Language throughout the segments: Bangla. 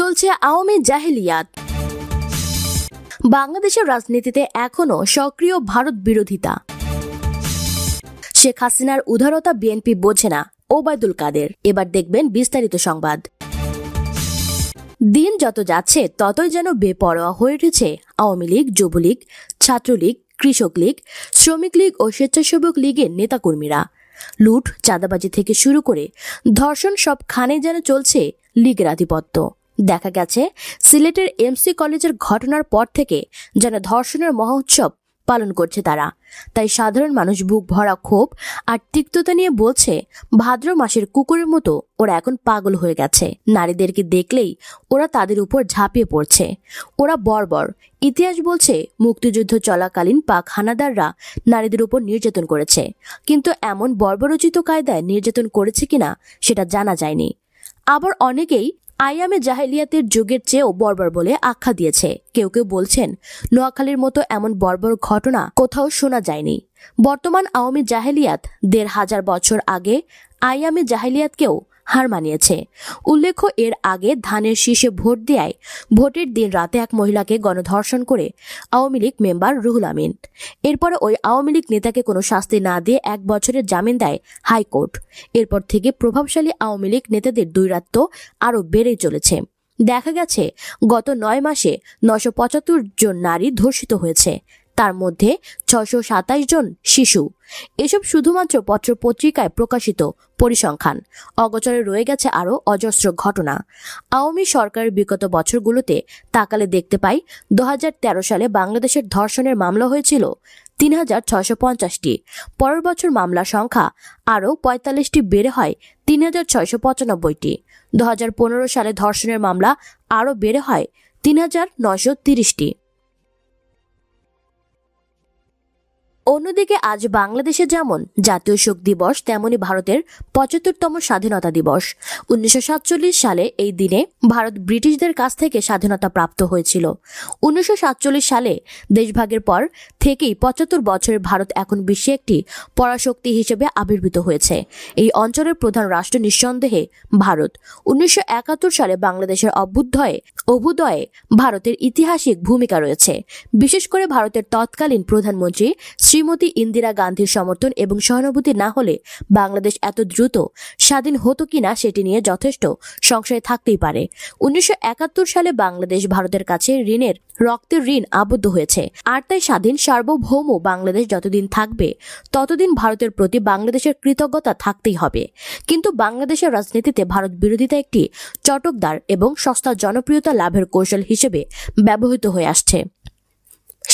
চলছে আওয়ামী জাহেলিয়াত। বাংলাদেশের রাজনীতিতে এখনো সক্রিয় ভারত বিরোধিতা। শেখ হাসিনার উদারতা বিএনপি বোঝে না, ওবায়দুল কাদের। এবার দেখবেন বিস্তারিত সংবাদ। দিন যত যাচ্ছে ততই যেন বেপরোয়া হয়ে উঠেছে আওয়ামী লীগ, যুবলীগ, ছাত্রলীগ, কৃষক লীগ, শ্রমিক লীগ ও স্বেচ্ছাসেবক লীগের নেতাকর্মীরা। লুট, চাঁদাবাজি থেকে শুরু করে ধর্ষণ সবখানে যেন চলছে লীগের আধিপত্য। দেখা গেছে সিলেটের এমসি কলেজের ঘটনার পর থেকে যেন ধর্ষণের মহোৎসব পালন করছে তারা। তাই সাধারণ মানুষ বুক ভরা ক্ষোভ আর তিক্ততা নিয়ে বলছে, ভাদ্র মাসের কুকুরের মতো ওরা এখন পাগল হয়ে গেছে। নারীদেরকে দেখলেই ওরা তাদের উপর ঝাঁপিয়ে পড়ছে। ওরা বর্বর। ইতিহাস বলছে মুক্তিযুদ্ধ চলাকালীন পাক হানাদাররা নারীদের উপর নির্যাতন করেছে, কিন্তু এমন বর্বরোচিত কায়দায় নির্যাতন করেছে কিনা সেটা জানা যায়নি। আবার অনেকেই আইয়ামে জাহেলিয়াতের যুগের চেয়েও বর্বর বলে আখ্যা দিয়েছে। কেউ কেউ বলছেন নোয়াখালীর মতো এমন বর্বর ঘটনা কোথাও শোনা যায়নি। বর্তমান আওয়ামী জাহেলিয়াত ১৫০০ বছর আগে আইয়ামে জাহেলিয়াতকেও হার মানিয়েছে। উল্লেখ্য, এর আগে ধানের শীষে ভোট দেয় ভোটের দিন রাতে এক মহিলাকে গণধর্ষণ করে আওয়ামী লীগ মেম্বার রুহুল আমিন। এরপরে ওই আওয়ামী লীগ নেতাকে কোনো শাস্তি না দিয়ে ১ বছরের জামিন দেয় হাইকোর্ট। এরপর থেকে প্রভাবশালী আওয়ামী লীগ নেতাদের দৈরাত্ম্য আরও বেড়েই চলেছে। দেখা গেছে গত ৯ মাসে ৯৭৫ জন নারী ধর্ষিত হয়েছে, তার মধ্যে ৬২৭ জন শিশু। এসব শুধুমাত্র পত্রপত্রিকায় প্রকাশিত পরিসংখ্যান। অগোচরে রয়ে গেছে আরও অজস্র ঘটনা। আওয়ামী সরকারের বিগত বছরগুলোতে তাকালে দেখতে পাই ২০১৩ সালে বাংলাদেশের ধর্ষণের মামলা হয়েছিল ৩৬৫০টি। পরের বছর মামলার সংখ্যা আরও ৪৫টি বেড়ে হয় ৩৬৯৫টি। ২০১৫ সালে ধর্ষণের মামলা আরও বেড়ে হয় ৩৯৩০টি। অন্যদিকে আজ বাংলাদেশে যেমন জাতীয় শোক দিবস, তেমনি ভারতের ৭৫তম স্বাধীনতা দিবস। ১৯৪৭ সালে এই দিনে ভারত ব্রিটিশদের কাছ থেকে স্বাধীনতা প্রাপ্ত হয়েছিল। ১৯৪৭ সালে দেশভাগের পর থেকেই ৭৫ বছরের ভারত এখন বিশ্বে একটি পরাশক্তি হিসেবে আবির্ভূত হয়েছে। এই অঞ্চলের প্রধান রাষ্ট্র নিঃসন্দেহে ভারত। ১৯৭১ সালে বাংলাদেশের অভ্যুদয়ে ভারতের ঐতিহাসিক ভূমিকা রয়েছে। বিশেষ করে ভারতের তৎকালীন প্রধানমন্ত্রী শ্রীমতী ইন্দিরা গান্ধীর সমর্থন এবং সহানুভূতি না হলে বাংলাদেশ এত দ্রুত স্বাধীন হতো কিনা সেটি নিয়ে যথেষ্ট সংশয় থাকতেই পারে। ১৯৭১ সালে বাংলাদেশ ভারতের কাছে রক্তের ঋণ আবদ্ধ হয়েছে। আর তাই স্বাধীন সার্বভৌম বাংলাদেশ যতদিন থাকবে ততদিন ভারতের প্রতি বাংলাদেশের কৃতজ্ঞতা থাকতেই হবে। কিন্তু বাংলাদেশের রাজনীতিতে ভারত বিরোধিতা একটি চটকদার এবং সস্তা জনপ্রিয়তা লাভের কৌশল হিসেবে ব্যবহৃত হয়ে আসছে।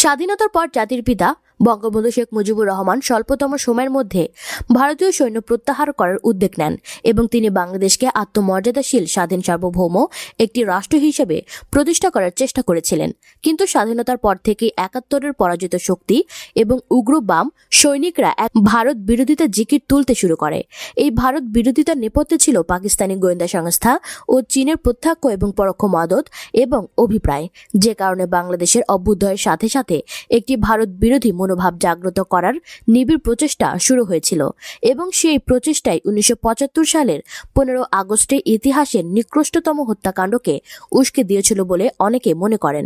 স্বাধীনতার পর জাতির পিতা বঙ্গবন্ধু শেখ মুজিবুর রহমান স্বল্পতম সময়ের মধ্যে ভারতীয় সৈন্য প্রত্যাহার করার উদ্যোগ নেন এবং তিনি বাংলাদেশকে আত্মমর্যাদাশীল, স্বাধীন, সার্বভৌম একটি রাষ্ট্র হিসেবে প্রতিষ্ঠা করার চেষ্টা করেছিলেন। কিন্তু স্বাধীনতার পর থেকেই ৭১-এর পরাজিত শক্তি এবং উগ্র বাম সৈনিকরা এক ভারত বিরোধিতা জিকির তুলতে শুরু করে। এই ভারত বিরোধিতার নেপথ্যে ছিল পাকিস্তানি গোয়েন্দা সংস্থা ও চীনের প্রত্যক্ষ এবং পরোক্ষ মদদ এবং অভিপ্রায়, যে কারণে বাংলাদেশের অভ্যুদয়ের সাথে সাথে একটি ভারত বিরোধী মনোভাব জাগ্রত করার নিবিড় প্রচেষ্টা শুরু হয়েছিল এবং সেই প্রচেষ্টায় ১৯৭৫ সালের ১৫ আগস্টে ইতিহাসের নিকৃষ্টতম হত্যাকাণ্ডকে উস্কে দিয়েছিল বলে অনেকে মনে করেন।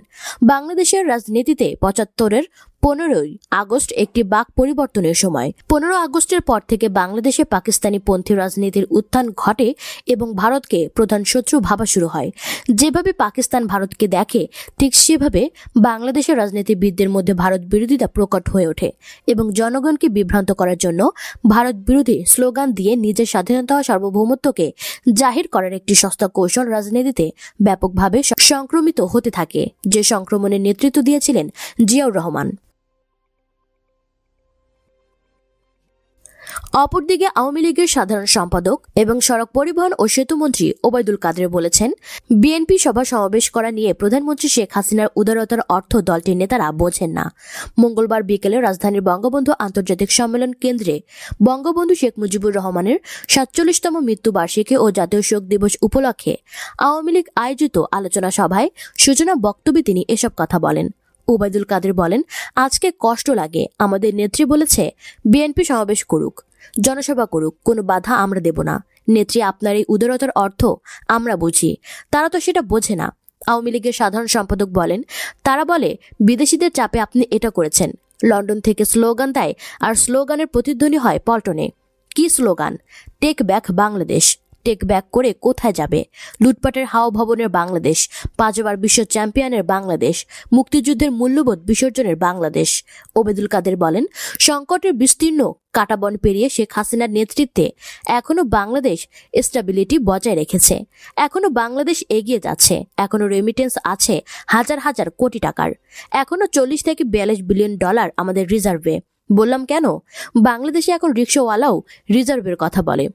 বাংলাদেশের রাজনীতিতে ৭৫-এর ১৫ই আগস্ট একটি বাক পরিবর্তনের সময়। ১৫ আগস্টের পর থেকে বাংলাদেশে পাকিস্তানি পন্থী রাজনীতির উত্থান ঘটে এবং ভারতকে প্রধান শত্রু ভাবা শুরু হয়। যেভাবে পাকিস্তান ভারতকে দেখে ঠিক সেভাবে বাংলাদেশের রাজনীতিবিদদের মধ্যে ভারত বিরোধিতা প্রকট হয়ে ওঠে এবং জনগণকে বিভ্রান্ত করার জন্য ভারত বিরোধী স্লোগান দিয়ে নিজের স্বাধীনতা ও সার্বভৌমত্বকে জাহির করার একটি সস্তা কৌশল রাজনীতিতে ব্যাপকভাবে সংক্রমিত হতে থাকে, যে সংক্রমণের নেতৃত্ব দিয়েছিলেন জিয়াউর রহমান। অপরদিকে আওয়ামী লীগের সাধারণ সম্পাদক এবং সড়ক পরিবহন ও সেতুমন্ত্রী ওবায়দুল কাদের বলেছেন, বিএনপি সভা সমাবেশ করা নিয়ে প্রধানমন্ত্রী শেখ হাসিনার উদারতার অর্থ দলটির নেতারা বোঝেন না। মঙ্গলবার বিকেলে রাজধানীর বঙ্গবন্ধু আন্তর্জাতিক সম্মেলন কেন্দ্রে বঙ্গবন্ধু শেখ মুজিবুর রহমানের ৪৭তম মৃত্যুবার্ষিকী ও জাতীয় শোক দিবস উপলক্ষে আওয়ামী লীগ আয়োজিত আলোচনা সভায় সূচনা বক্তব্যে তিনি এসব কথা বলেন। ওবায়দুল কাদের বলেন, আজকে কষ্ট লাগে, আমাদের নেত্রী বলেছে বিএনপি সমাবেশ করুক, জনসভা করুক, কোনো বাধা আমরা দেব না। নেত্রী, আপনার এই উদারতার অর্থ আমরা বুঝি, তারা তো সেটা বোঝে না। আওয়ামী লীগের সাধারণ সম্পাদক বলেন, তারা বলে বিদেশিদের চাপে আপনি এটা করেছেন। লন্ডন থেকে স্লোগান দেয়, আর স্লোগানের প্রতিধ্বনি হয় পল্টনে। কি slogan? Take back Bangladesh. Take back করে কোথায় যাবে? লুটপাটের হাও ভবনের বাংলাদেশ, 5 বার বিশ্ব চ্যাম্পিয়নের বাংলাদেশ, মুক্তিযুদ্ধের মূল্যবোধ বিসর্জনের বাংলাদেশ। ওবেদুল কাদের বলেন, সংকটের বিস্তীর্ণ কাটাবন পেরিয়ে শেখ হাসিনার নেতৃত্বে এখনো বাংলাদেশ স্টেবিলিটি বজায় রেখেছে। এখনো বাংলাদেশ এগিয়ে যাচ্ছে। এখনো রেমিটেন্স আছে হাজার হাজার কোটি টাকার। এখনো 40 থেকে 42 বিলিয়ন ডলার আমাদের রিজার্ভে। বললাম কেন? বাংলাদেশে এখন রিক্সাওয়ালাও রিজার্ভের কথা বলে।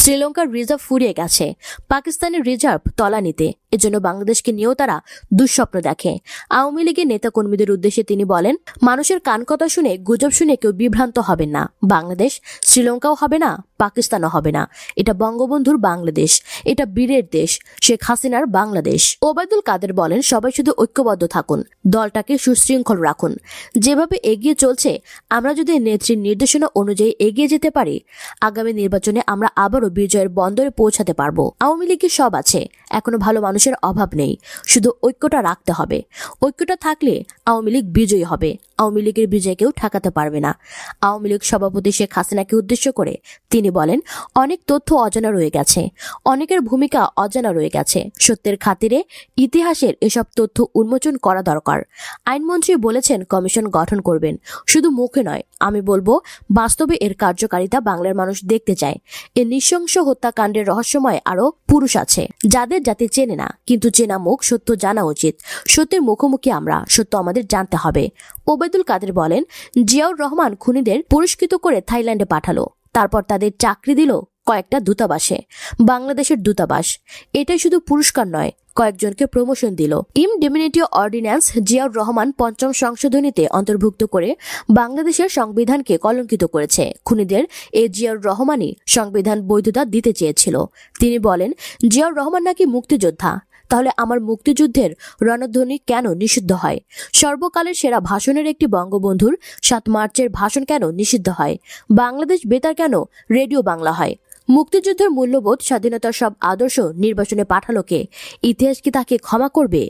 শ্রীলঙ্কার রিজার্ভ ফুরিয়ে গেছে, পাকিস্তানের রিজার্ভ তলানিতে। এজন্য বাংলাদেশকে নিয়েও তারা দুঃস্বপ্ন দেখে। আওয়ামী লীগের নেতাকর্মীদের উদ্দেশ্যে তিনি বলেন, মানুষের কান কথা শুনে, গুজব শুনে কেউ বিভ্রান্ত হবেন না। বাংলাদেশ শ্রীলঙ্কাও হবে না, পাকিস্তানও হবে না। এটা বঙ্গবন্ধুর বাংলাদেশ, এটা বীরের দেশ, শেখ হাসিনার বাংলাদেশ। ওবায়দুল কাদের বলেন, সবাই শুধু ঐক্যবদ্ধ থাকুন, দলটাকে সুশৃঙ্খল রাখুন। যেভাবে এগিয়ে চলছে, আমরা যদি নেত্রীর নির্দেশনা অনুযায়ী এগিয়ে যেতে পারি, আগামী নির্বাচনে আমরা আবারও বিজয়ের বন্দরে পৌঁছাতে পারবো। আওয়ামী লীগের সব আছে, এখনো ভালো মানুষের অভাব নেই, শুধু ঐক্যটা রাখতে হবে। ঐক্যটা থাকলে আওয়ামী লীগ বিজয়ী হবে। আওয়ামী লীগের বিজয় কেউ ঠেকাতে পারবে না। আওয়ামী লীগ সভাপতি শেখ হাসিনাকে উদ্দেশ্য করে তিনি বলেন, অনেক তথ্য অজানা রয়ে গেছে, অনেকের ভূমিকা অজানা রয়ে গেছে। সত্যের খাতিরে ইতিহাসের এসব তথ্য উন্মোচন করা দরকার। আইনমন্ত্রী বলেছেন কমিশন গঠন করবেন, শুধু মুখে নয়। আমি বলবো, বাস্তবে এর কার্যকারিতা বাংলার মানুষ দেখতে চায়। এ নৃশংস হত্যাকাণ্ডের রহস্যময় আরো পুরুষ আছে, যাদের জাতি চেনে না, কিন্তু চেনা মুখ। সত্য জানা উচিত। সত্যের মুখোমুখি আমরা, সত্য আমাদের জানতে হবে। ওবায়দুল কাদের বলেন, জিয়াউর রহমান খুনিদের পুরস্কৃত করে থাইল্যান্ডে পাঠালো, তারপর তাদের চাকরি দিল কয়েকটা দূতাবাসে, বাংলাদেশের দূতাবাস। এটাই শুধু পুরস্কার নয়, কয়েকজনকে প্রমোশন দিল। ইনডেমিনিটি অর্ডিন্যান্স জিয়াউর রহমান 5ম সংশোধনীতে অন্তর্ভুক্ত করে বাংলাদেশের সংবিধানকে কলঙ্কিত করেছে। খুনিদের জিয়াউর রহমানই সংবিধান বৈধতা দিতে চেয়েছিল। তিনি বলেন, জিয়াউর রহমান নাকি মুক্তিযোদ্ধা, তাহলে আমার মুক্তিযুদ্ধের রণধ্বনি কেন নিষিদ্ধ হয়? সর্বকালের সেরা ভাষণের একটি বঙ্গবন্ধুর 7 মার্চের ভাষণ কেন নিষিদ্ধ হয়? বাংলাদেশ বেতার কেন রেডিও বাংলা হয়? মুক্তিযুদ্ধের মূল্যবোধ, স্বাধীনতার সব আদর্শ নির্বাচনে পাঠালো কে? ইতিহাস কি তাকে ক্ষমা করবে?